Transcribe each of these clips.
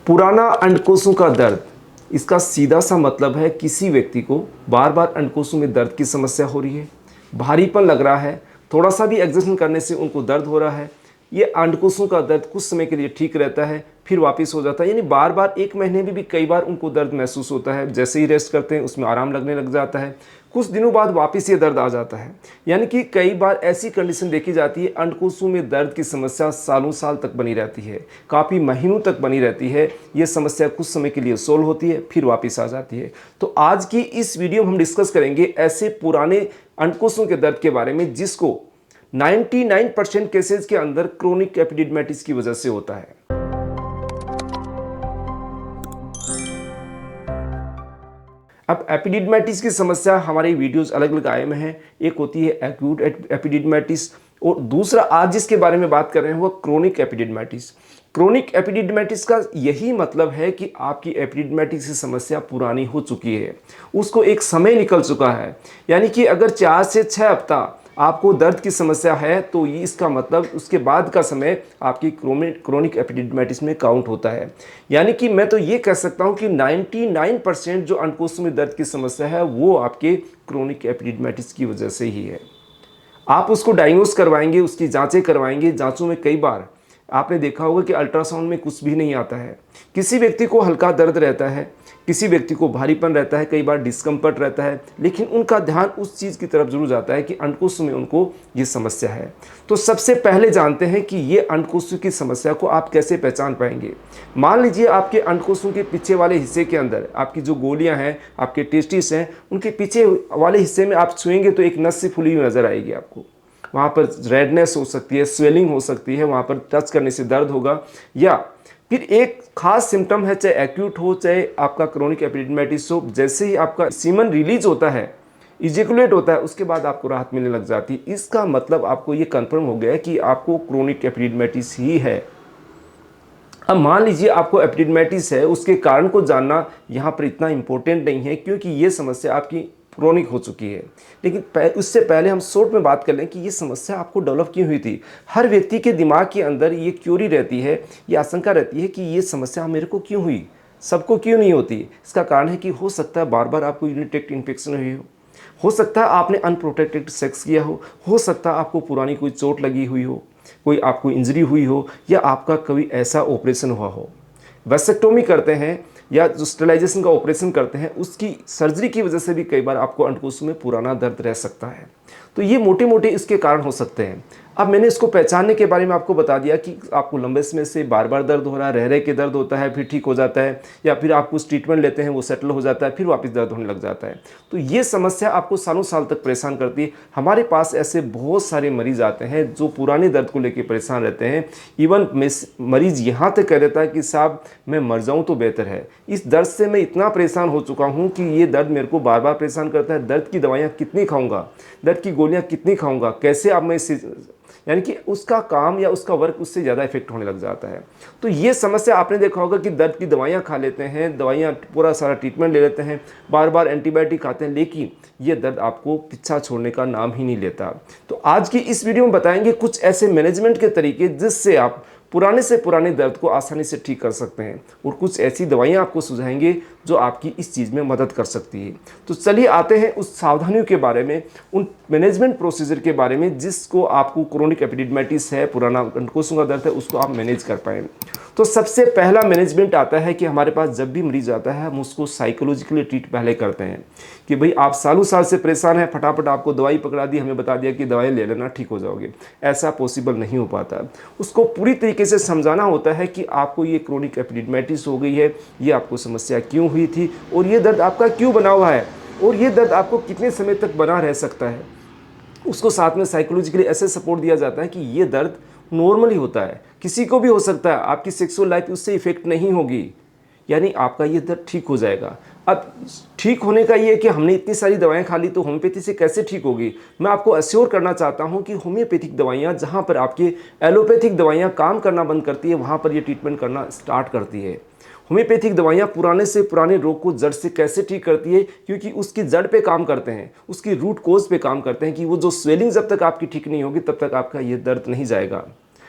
पुराना अंडकोशों का दर्द, इसका सीधा सा मतलब है किसी व्यक्ति को बार बार अंडकोशों में दर्द की समस्या हो रही है, भारीपन लग रहा है, थोड़ा सा भी एग्जर्शन करने से उनको दर्द हो रहा है। ये अंडकोशों का दर्द कुछ समय के लिए ठीक रहता है, फिर वापस हो जाता है। यानी बार बार एक महीने में भी कई बार उनको दर्द महसूस होता है। जैसे ही रेस्ट करते हैं उसमें आराम लगने लग जाता है, कुछ दिनों बाद वापस ये दर्द आ जाता है। यानी कि कई बार ऐसी कंडीशन देखी जाती है, अंडकोशों में दर्द की समस्या सालों साल तक बनी रहती है, काफ़ी महीनों तक बनी रहती है। ये समस्या कुछ समय के लिए सोल्व होती है, फिर वापस आ जाती है। तो आज की इस वीडियो में हम डिस्कस करेंगे ऐसे पुराने अंडकोशों के दर्द के बारे में जिसको 99% केसेस के अंदर क्रोनिक एपिडिडमाइटिस की वजह से होता है। अब एपिडिडमाइटिस की समस्या हमारे वीडियोस अलग अलग आए में हैं। एक होती है एक्यूट एपिडिडमाइटिस और दूसरा आज जिसके बारे में बात कर रहे हैं वो क्रोनिक एपिडिडमाइटिस। क्रोनिक एपिडिडमाइटिस का यही मतलब है कि आपकी एपिडिडमाइटिस की समस्या पुरानी हो चुकी है, उसको एक समय निकल चुका है। यानी कि अगर 4 से 6 हफ्ता आपको दर्द की समस्या है तो ये इसका मतलब उसके बाद का समय आपकी क्रोनिक एपिडिडमाइटिस में काउंट होता है। यानी कि मैं तो ये कह सकता हूँ कि 99% जो अंडकोशों में दर्द की समस्या है वो आपके क्रोनिक एपिडिडमाइटिस की वजह से ही है। आप उसको डायग्नोस करवाएंगे, उसकी जांचें करवाएंगे। जांचों में कई बार आपने देखा होगा कि अल्ट्रासाउंड में कुछ भी नहीं आता है। किसी व्यक्ति को हल्का दर्द रहता है, किसी व्यक्ति को भारीपन रहता है, कई बार डिस्कम्फर्ट रहता है, लेकिन उनका ध्यान उस चीज़ की तरफ जरूर जाता है कि अंडकोश में उनको ये समस्या है। तो सबसे पहले जानते हैं कि ये अंडकोशों की समस्या को आप कैसे पहचान पाएंगे। मान लीजिए आपके अंडकोशों के पीछे वाले हिस्से के अंदर आपकी जो गोलियां हैं, आपके टेस्टिस हैं, उनके पीछे वाले हिस्से में आप छुएंगे तो एक नस सी फुली हुई नजर आएगी आपको। वहाँ पर रेडनेस हो सकती है, स्वेलिंग हो सकती है, वहाँ पर टच करने से दर्द होगा। या फिर एक खास सिम्टम है, चाहे एक्यूट हो चाहे आपका क्रोनिक एपिडिडमाइटिस हो, जैसे ही आपका सीमन रिलीज होता है, इजेकुलेट होता है, उसके बाद आपको राहत मिलने लग जाती है। इसका मतलब आपको ये कंफर्म हो गया है कि आपको क्रोनिक एपिडिडमाइटिस ही है। अब मान लीजिए आपको एपिडिडमाइटिस है, उसके कारण को जानना यहाँ पर इतना इंपॉर्टेंट नहीं है क्योंकि ये समस्या आपकी क्रोनिक हो चुकी है। लेकिन उससे पहले हम शॉर्ट में बात कर लें कि ये समस्या आपको डेवलप क्यों हुई थी। हर व्यक्ति के दिमाग के अंदर ये क्यूरी रहती है, ये आशंका रहती है कि ये समस्या मेरे को क्यों हुई, सबको क्यों नहीं होती। इसका कारण है कि हो सकता है बार बार आपको यूरिनरी ट्रैक्ट इन्फेक्शन हुई हो सकता है आपने अनप्रोटेक्टेड सेक्स किया हो सकता है आपको पुरानी कोई चोट लगी हुई हो, कोई आपको इंजरी हुई हो, या आपका कभी ऐसा ऑपरेशन हुआ हो। वेसेक्टोमी करते हैं या जो स्टेरिलाइजेशन का ऑपरेशन करते हैं, उसकी सर्जरी की वजह से भी कई बार आपको अंडकोशों में पुराना दर्द रह सकता है। तो ये मोटे मोटे इसके कारण हो सकते हैं। अब मैंने इसको पहचानने के बारे में आपको बता दिया कि आपको लंबे समय से बार बार दर्द हो रहा है, रह के दर्द होता है, फिर ठीक हो जाता है, या फिर आप कुछ ट्रीटमेंट लेते हैं वो सेटल हो जाता है, फिर वापस दर्द होने लग जाता है। तो ये समस्या आपको सालों साल तक परेशान करती है। हमारे पास ऐसे बहुत सारे मरीज आते हैं जो पुराने दर्द को लेकर परेशान रहते हैं। इवन मरीज यहाँ तक कह देता है कि साहब मैं मर जाऊँ तो बेहतर है, इस दर्द से मैं इतना परेशान हो चुका हूँ कि ये दर्द मेरे को बार बार परेशान करता है। दर्द की दवाइयाँ कितनी खाऊंगा, दर्द की गोलियाँ कितनी खाऊंगा, कैसे अब मैं इस, यानी कि उसका काम या उसका वर्क उससे ज़्यादा इफेक्ट होने लग जाता है। तो ये समस्या आपने देखा होगा कि दर्द की दवाइयाँ खा लेते हैं, दवाइयाँ पूरा सारा ट्रीटमेंट ले लेते हैं, बार बार एंटीबायोटिक खाते हैं, लेकिन ये दर्द आपको पीछा छोड़ने का नाम ही नहीं लेता। तो आज की इस वीडियो में बताएंगे कुछ ऐसे मैनेजमेंट के तरीके जिससे आप पुराने से पुराने दर्द को आसानी से ठीक कर सकते हैं, और कुछ ऐसी दवाइयाँ आपको सुझाएंगे जो आपकी इस चीज़ में मदद कर सकती है। तो चलिए आते हैं उस सावधानियों के बारे में, उन मैनेजमेंट प्रोसीजर के बारे में जिसको आपको क्रोनिक एपिडिडमाइटिस है, पुराना अंडकोशों का दर्द है, उसको आप मैनेज कर पाएँ। तो सबसे पहला मैनेजमेंट आता है कि हमारे पास जब भी मरीज आता है हम उसको साइकोलॉजिकली ट्रीट पहले करते हैं कि भाई आप सालों साल से परेशान हैं, फटाफट आपको दवाई पकड़ा दी, हमें बता दिया कि दवाई ले लेना ठीक हो जाओगे। ऐसा पॉसिबल नहीं हो पाता। उसको पूरी तरीके से समझाना होता है कि आपको ये क्रोनिक एपिडिडमाइटिस हो गई है, ये आपको समस्या क्यों हुई थी और ये दर्द आपका क्यों बना हुआ है और ये दर्द आपको कितने समय तक बना रह सकता है। उसको साथ में साइकोलॉजिकली ऐसे सपोर्ट दिया जाता है कि ये दर्द नॉर्मली होता है, किसी को भी हो सकता है, आपकी सेक्सुअल लाइफ उससे इफेक्ट नहीं होगी, यानी आपका ये दर्द ठीक हो जाएगा। अब ठीक होने का ये है कि हमने इतनी सारी दवाएं खा ली तो होम्योपैथी से कैसे ठीक होगी। मैं आपको अश्योर करना चाहता हूं कि होम्योपैथिक दवाइयां जहां पर आपकी एलोपैथिक दवाइयां काम करना बंद करती है वहां पर ये ट्रीटमेंट करना स्टार्ट करती है। होम्योपैथिक दवाइयां पुराने से पुराने रोग को जड़ से कैसे ठीक करती है, क्योंकि उसकी जड़ पे काम करते हैं, उसकी रूट कोज पे काम करते हैं कि वो जो स्वेलिंग जब तक आपकी ठीक नहीं होगी तब तक आपका ये दर्द नहीं जाएगा।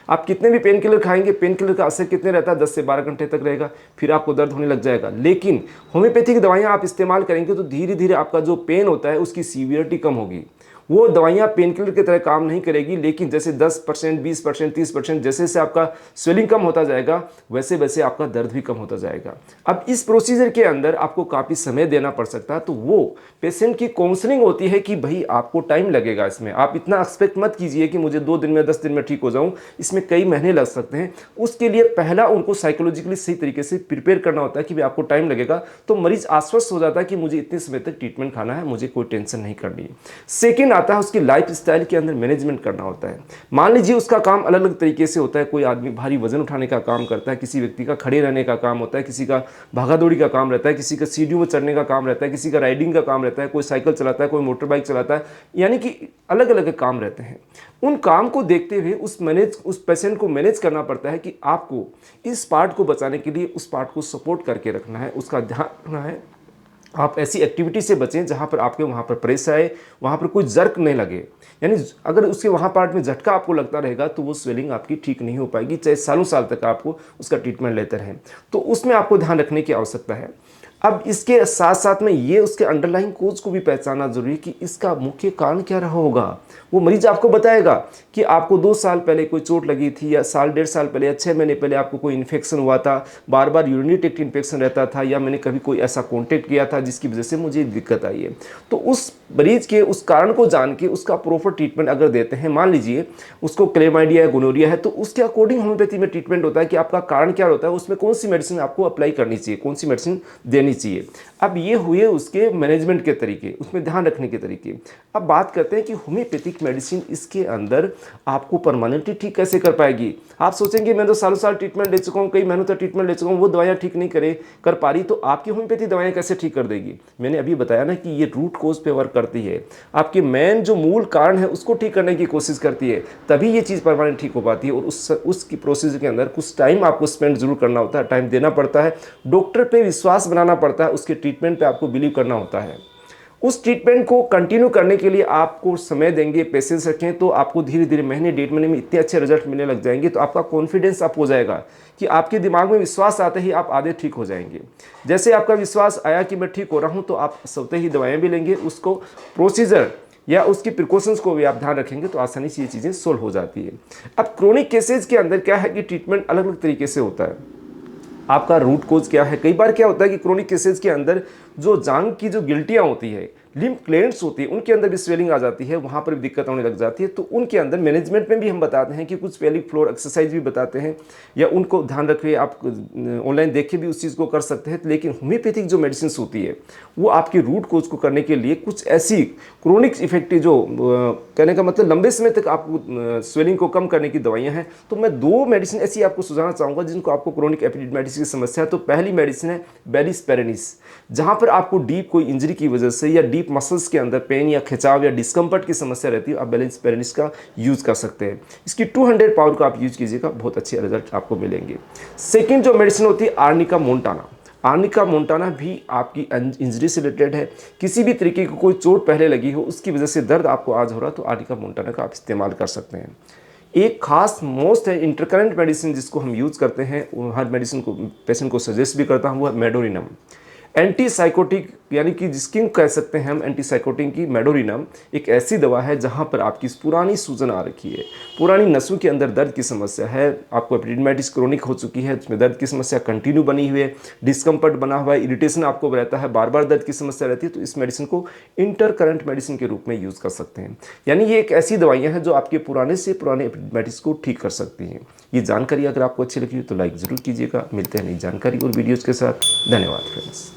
आप कितने भी पेन किलर खाएंगे, पेन किलर का असर कितने रहता है, 10 से 12 घंटे तक रहेगा, फिर आपको दर्द होने लग जाएगा। लेकिन होम्योपैथिक दवाइयाँ आप इस्तेमाल करेंगे तो धीरे धीरे आपका जो पेन होता है उसकी सीवियरिटी कम होगी। वो दवाइयाँ पेन किलर की तरह काम नहीं करेगी, लेकिन जैसे 10%, 20%, 30% जैसे जैसे आपका स्वेलिंग कम होता जाएगा वैसे वैसे आपका दर्द भी कम होता जाएगा। अब इस प्रोसीजर के अंदर आपको काफ़ी समय देना पड़ सकता है, तो वो पेशेंट की काउंसलिंग होती है कि भाई आपको टाइम लगेगा इसमें, आप इतना एक्सपेक्ट मत कीजिए कि मुझे 2 दिन में 10 दिन में ठीक हो जाऊँ, इसमें कई महीने लग सकते हैं। उसके लिए पहला उनको साइकोलॉजिकली सही तरीके से प्रिपेयर करना होता है कि भाई आपको टाइम लगेगा, तो मरीज आश्वस्त हो जाता है कि मुझे इतने समय तक ट्रीटमेंट खाना है, मुझे कोई टेंशन नहीं करनी है। सेकेंड आता है उसकी लाइफ स्टाइल के अंदर मैनेजमेंट करना होता है। मान लीजिए उसका काम अलग अलग तरीके से होता है, कोई आदमी भारी वजन उठाने का काम करता है, किसी व्यक्ति का खड़े रहने का काम होता है, किसी का भागा दौड़ी का काम रहता है, किसी का सीढ़ियों में चढ़ने का काम रहता है, किसी का राइडिंग का काम रहता है, कोई साइकिल चलाता है, कोई मोटर बाइक चलाता है, यानी कि अलग अलग काम रहते हैं। उन काम को देखते हुए उस पेशेंट को मैनेज करना पड़ता है कि आपको इस पार्ट को बचाने के लिए उस पार्ट को सपोर्ट करके रखना है, उसका ध्यान रखना है। आप ऐसी एक्टिविटी से बचें जहाँ पर आपके वहाँ पर प्रेस आए, वहाँ पर कोई जर्क नहीं लगे। यानी अगर उसके वहाँ पार्ट में झटका आपको लगता रहेगा तो वो स्वेलिंग आपकी ठीक नहीं हो पाएगी, चाहे सालों साल तक आपको उसका ट्रीटमेंट लेते रहें। तो उसमें आपको ध्यान रखने की आवश्यकता है। अब इसके साथ साथ में ये उसके अंडरलाइंग कोज को भी पहचानना जरूरी है कि इसका मुख्य कारण क्या रहा होगा। वो मरीज आपको बताएगा कि आपको 2 साल पहले कोई चोट लगी थी, या साल 1.5 साल पहले या 6 महीने पहले आपको कोई इन्फेक्शन हुआ था, बार बार यूरिनरी ट्रैक्ट इन्फेक्शन रहता था, या मैंने कभी कोई ऐसा कॉन्टैक्ट किया था जिसकी वजह से मुझे दिक्कत आई है। तो उस मरीज के उस कारण को जान के उसका प्रॉपर ट्रीटमेंट अगर देते हैं, मान लीजिए उसको क्लेमाइडिया या गोनोरिया है, तो उसके अकॉर्डिंग होम्योपैथी में ट्रीटमेंट होता है कि आपका कारण क्या होता है, उसमें कौन सी मेडिसिन आपको अप्लाई करनी चाहिए, कौन सी मेडिसिन देनी चाहिए। अब ये हुए उसके मैनेजमेंट के तरीके, उसमें ध्यान रखने के तरीके। अब बात करते हैं कि होम्योपैथिक मेडिसिन इसके अंदर आपको परमानेंटली ठीक कैसे कर पाएगी। आप सोचेंगे मैं तो सालों साल ट्रीटमेंट ले चुका हूँ, कई महीनों तक ट्रीटमेंट ले चुका हूँ, वो दवाइयाँ ठीक नहीं कर पा रही, तो आपकी होम्योपैथी दवाइयाँ कैसे ठीक कर देगी। मैंने अभी बताया ना कि ये रूट कोज पे वर्क करती है, आपके मेन जो मूल कारण है उसको ठीक करने की कोशिश करती है, तभी ये चीज़ परमानेंट ठीक हो पाती है। और उसकी प्रोसेस के अंदर कुछ टाइम आपको स्पेंड जरूर करना होता है, टाइम देना पड़ता है, डॉक्टर पे विश्वास बनाना पड़ता है, उसके ट्रीटमेंट पे आपको बिलीव करना होता है। उस ट्रीटमेंट को कंटिन्यू करने के लिए आपको समय देंगे, पेशेंस रखें, तो आपको धीरे धीरे महीने 1.5 महीने में इतने अच्छे रिजल्ट मिलने लग जाएंगे, तो आपका कॉन्फिडेंस अप हो जाएगा कि आपके दिमाग में विश्वास आते ही आप आधे ठीक हो जाएंगे। जैसे आपका विश्वास आया कि मैं ठीक हो रहा हूँ, तो आप स्वतः ही दवाएं भी लेंगे, उसको प्रोसीजर या उसकी प्रिकॉशंस को भी आप ध्यान रखेंगे, तो आसानी से ये चीज़ें सोल्व हो जाती है। अब क्रोनिक केसेज के अंदर क्या है कि ट्रीटमेंट अलग अलग तरीके से होता है। आपका रूट कोज क्या है, कई बार क्या होता है कि क्रोनिक केसेज के अंदर जो जांघ की जो गिल्टियाँ होती है, लिम्फ क्लेंट्स होती है, उनके अंदर भी स्वेलिंग आ जाती है, वहाँ पर भी दिक्कत होने लग जाती है। तो उनके अंदर मैनेजमेंट में भी हम बताते हैं कि कुछ पेल्विक फ्लोर एक्सरसाइज भी बताते हैं, या उनको ध्यान रखिए, आप ऑनलाइन देख के भी उस चीज़ को कर सकते हैं। लेकिन होम्योपैथिक जो मेडिसिन होती है वो आपकी रूट कोज को करने के लिए कुछ ऐसी क्रोनिक इफेक्टिव, जो कहने का मतलब लंबे समय तक आपको स्वेलिंग को कम करने की दवाइयाँ हैं। तो मैं 2 मेडिसिन ऐसी आपको सुझाना चाहूँगा जिनको आपको क्रोनिक एपिडिडमाइटिस की समस्या है। तो पहली मेडिसिन है बेलिस पेरेनिस, जहाँ पर आपको डीप कोई इंजरी की वजह से या डीप मसल्स के अंदर पेन या खिंचाव या डिस्कम्फर्ट की समस्या रहती है, आप बेलिस पेरेनिस का यूज़ कर सकते हैं। इसकी 200 पावर का आप यूज़ कीजिएगा, बहुत अच्छे रिजल्ट आपको मिलेंगे। सेकेंड जो मेडिसिन होती है आर्निका मोंटाना। आर्निका मोंटाना भी आपकी इंजरी से रिलेटेड है, किसी भी तरीके की कोई चोट पहले लगी हो, उसकी वजह से दर्द आपको आज हो रहा, तो आर्निका मोंटाना का आप इस्तेमाल कर सकते हैं। एक खास मोस्ट है इंटरकरेंट मेडिसिन जिसको हम यूज़ करते हैं, हर मेडिसिन को पेशेंट को सजेस्ट भी करता हूँ, वो मेडोरिनम। एंटीसाइकोटिक यानी कि जिसकी कह सकते हैं हम एंटीसाइकोटिक की मेडोरिनम एक ऐसी दवा है जहां पर आपकी पुरानी सूजन आ रखी है, पुरानी नसों के अंदर दर्द की समस्या है, आपको एपिडिडमाइटिस क्रोनिक हो चुकी है, उसमें दर्द की समस्या कंटिन्यू बनी हुई है, डिस्कम्फर्ट बना हुआ है, इरिटेशन आपको रहता है, बार बार दर्द की समस्या रहती है, तो इस मेडिसिन को इंटरकरेंट मेडिसिन के रूप में यूज़ कर सकते हैं। यानी ये एक ऐसी दवाइयाँ हैं जो आपके पुराने से पुराने एपिडिडमाइटिस को ठीक कर सकती हैं। ये जानकारी अगर आपको अच्छी लगी तो लाइक ज़रूर कीजिएगा। मिलते हैं नई जानकारी और वीडियोज़ के साथ। धन्यवाद फ्रेंड्स।